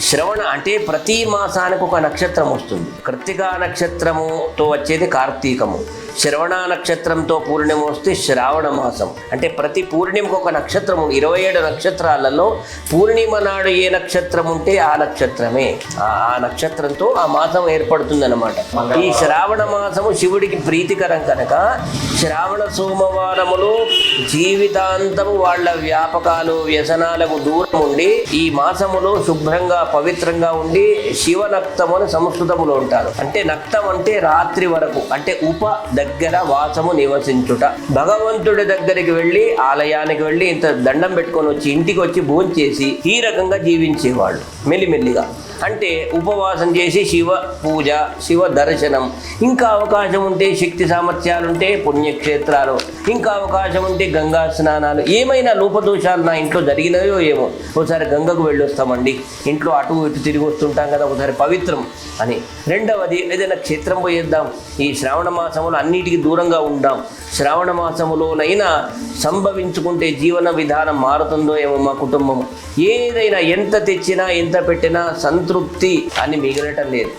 శ్రవణ అంటే ప్రతి మాసానికి ఒక నక్షత్రం వస్తుంది. కృత్తికా నక్షత్రముతో వచ్చేది కార్తీకము, శ్రవణ నక్షత్రంతో పూర్ణిమ వస్తే శ్రావణ మాసం. అంటే ప్రతి పూర్ణిమకు ఒక నక్షత్రం. 27 నక్షత్రాలలో పూర్ణిమ నాడు ఏ నక్షత్రం ఉంటే ఆ నక్షత్రమే, ఆ నక్షత్రంతో ఆ మాసం ఏర్పడుతుందన్నమాట. ఈ శ్రావణ మాసము శివుడికి ప్రీతికరం కనుక శ్రావణ సోమవారములు జీవితాంతము వాళ్ళ వ్యాపకాలు వ్యసనాలకు దూరం ఉండి ఈ మాసములో శుభ్రంగా పవిత్రంగా ఉండి శివనక్తము అని సంస్కృతములో ఉంటారు. అంటే నక్తం అంటే రాత్రి వరకు, అంటే దగ్గర వాసము నివసించుట. భగవంతుడి దగ్గరికి వెళ్ళి ఆలయానికి వెళ్ళి ఇంత దండం పెట్టుకొని వచ్చి ఇంటికి వచ్చి భోంచేసి ఈ రకంగా జీవించేవాళ్ళు మెల్లిమెల్లిగా. అంటే ఉపవాసం చేసి శివ పూజ, శివ దర్శనం, ఇంకా అవకాశం ఉంటే శక్తి సామర్థ్యాలుంటే పుణ్యక్షేత్రాలు, ఇంకా అవకాశం ఉంటే గంగా స్నానాలు. ఏమైనా లోపదోషాలు నా ఇంట్లో జరిగినాయో ఏమో, ఒకసారి గంగకు వెళ్ళొస్తామండి, ఇంట్లో అటు ఇటు తిరిగి వస్తుంటాం కదా, ఒకసారి పవిత్రం అని. రెండవది ఏదైనా క్షేత్రం పోయేద్దాం, ఈ శ్రావణ మాసంలో అన్నిటికీ దూరంగా ఉందాం, శ్రావణ మాసములోనైనా సంభవించుకుంటే జీవన విధానం మారుతుందో ఏమో మా కుటుంబం. ఏదైనా ఎంత తెచ్చినా ఎంత పెట్టినా సంతృప్తి అని మిగలటం లేదు.